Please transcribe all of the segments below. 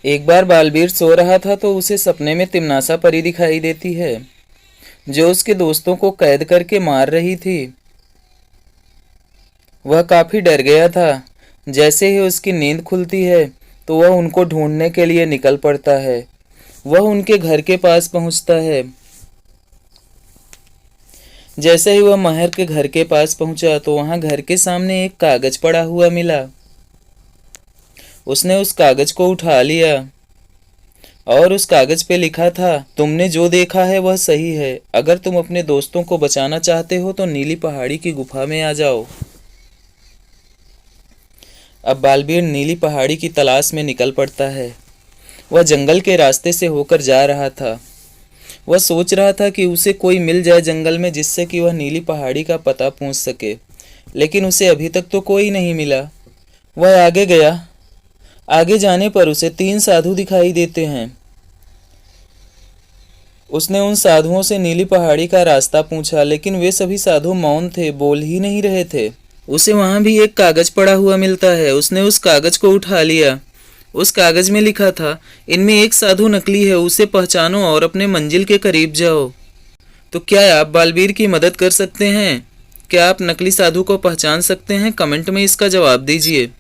एक बार बालवीर सो रहा था तो उसे सपने में तिमनासा परी दिखाई देती है जो उसके दोस्तों को कैद करके मार रही थी। वह काफी डर गया था। जैसे ही उसकी नींद खुलती है तो वह उनको ढूंढने के लिए निकल पड़ता है। वह उनके घर के पास पहुंचता है। जैसे ही वह महर के घर के पास पहुंचा तो वहां घर के सामने एक कागज पड़ा हुआ मिला। उसने उस कागज को उठा लिया और उस कागज पे लिखा था, तुमने जो देखा है वह सही है। अगर तुम अपने दोस्तों को बचाना चाहते हो तो नीली पहाड़ी की गुफा में आ जाओ। अब बालवीर नीली पहाड़ी की तलाश में निकल पड़ता है। वह जंगल के रास्ते से होकर जा रहा था। वह सोच रहा था कि उसे कोई मिल जाए जंगल में जिससे कि वह नीली पहाड़ी का पता पूछ सके, लेकिन उसे अभी तक तो कोई नहीं मिला। वह आगे गया। आगे जाने पर उसे 3 साधु दिखाई देते हैं। उसने उन साधुओं से नीली पहाड़ी का रास्ता पूछा, लेकिन वे सभी साधु मौन थे, बोल ही नहीं रहे थे। उसे वहां भी एक कागज पड़ा हुआ मिलता है। उसने उस कागज को उठा लिया। उस कागज में लिखा था, इनमें एक साधु नकली है, उसे पहचानो और अपने मंजिल के करीब जाओ। तो क्या आप बालवीर की मदद कर सकते हैं? क्या आप नकली साधु को पहचान सकते हैं? कमेंट में इसका जवाब दीजिए।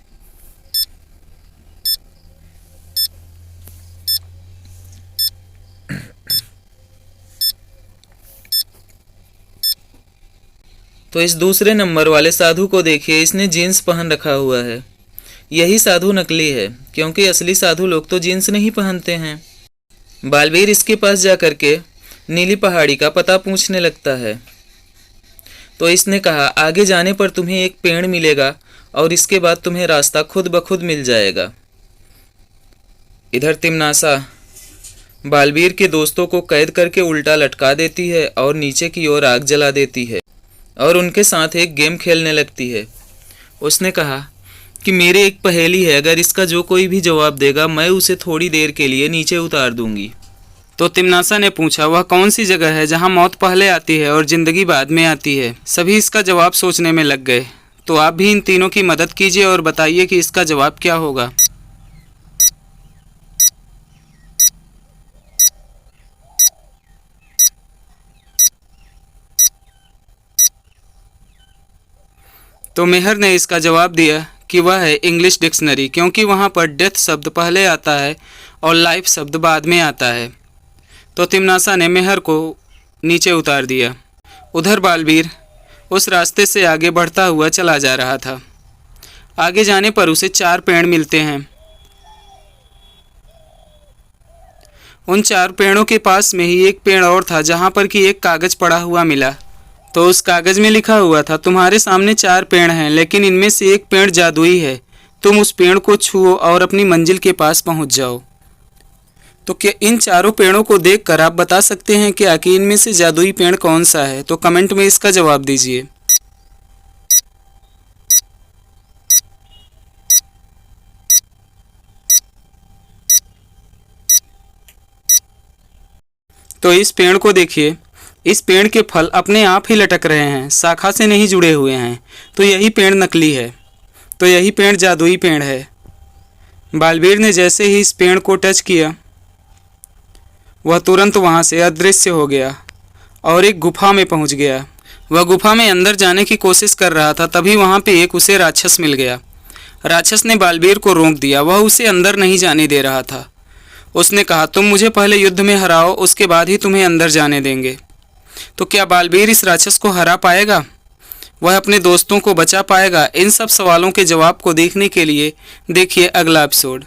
तो इस दूसरे नंबर वाले साधु को देखिए, इसने जीन्स पहन रखा हुआ है। यही साधु नकली है, क्योंकि असली साधु लोग तो जीन्स नहीं पहनते हैं। बालवीर इसके पास जाकर के नीली पहाड़ी का पता पूछने लगता है। तो इसने कहा, आगे जाने पर तुम्हें एक पेड़ मिलेगा और इसके बाद तुम्हें रास्ता खुद ब खुद मिल जाएगा। इधर तिमनासा बालवीर के दोस्तों को कैद करके उल्टा लटका देती है और नीचे की ओर आग जला देती है और उनके साथ एक गेम खेलने लगती है। उसने कहा कि मेरे एक पहेली है, अगर इसका जो कोई भी जवाब देगा मैं उसे थोड़ी देर के लिए नीचे उतार दूंगी। तो तिमनासा ने पूछा, वह कौन सी जगह है जहां मौत पहले आती है और जिंदगी बाद में आती है? सभी इसका जवाब सोचने में लग गए। तो आप भी इन तीनों की मदद कीजिए और बताइए कि इसका जवाब क्या होगा। तो मेहर ने इसका जवाब दिया कि वह है इंग्लिश डिक्शनरी, क्योंकि वहाँ पर डेथ शब्द पहले आता है और लाइफ शब्द बाद में आता है। तो तिमनासा ने मेहर को नीचे उतार दिया। उधर बालवीर उस रास्ते से आगे बढ़ता हुआ चला जा रहा था। आगे जाने पर उसे 4 पेड़ मिलते हैं। उन 4 पेड़ों के पास में ही एक पेड़ और था जहाँ पर कि एक कागज पड़ा हुआ मिला। तो उस कागज में लिखा हुआ था, तुम्हारे सामने 4 पेड़ हैं, लेकिन इनमें से एक पेड़ जादुई है। तुम उस पेड़ को छुओ और अपनी मंजिल के पास पहुंच जाओ। तो क्या इन चारों पेड़ों को देखकर आप बता सकते हैं क्या कि इनमें से जादुई पेड़ कौन सा है? तो कमेंट में इसका जवाब दीजिए। तो इस पेड़ को देखिए, इस पेड़ के फल अपने आप ही लटक रहे हैं, शाखा से नहीं जुड़े हुए हैं। तो यही पेड़ नकली है। तो यही पेड़ जादुई पेड़ है। बालवीर ने जैसे ही इस पेड़ को टच किया, वह तुरंत वहां से अदृश्य हो गया और एक गुफा में पहुंच गया। वह गुफा में अंदर जाने की कोशिश कर रहा था, तभी वहां पे एक उसे राक्षस मिल गया। राक्षस ने बालवीर को रोक दिया। वह उसे अंदर नहीं जाने दे रहा था। उसने कहा, तुम मुझे पहले युद्ध में हराओ, उसके बाद ही तुम्हें अंदर जाने देंगे। तो क्या बालवीर इस राक्षस को हरा पाएगा? वह अपने दोस्तों को बचा पाएगा? इन सब सवालों के जवाब को देखने के लिए देखिए अगला एपिसोड।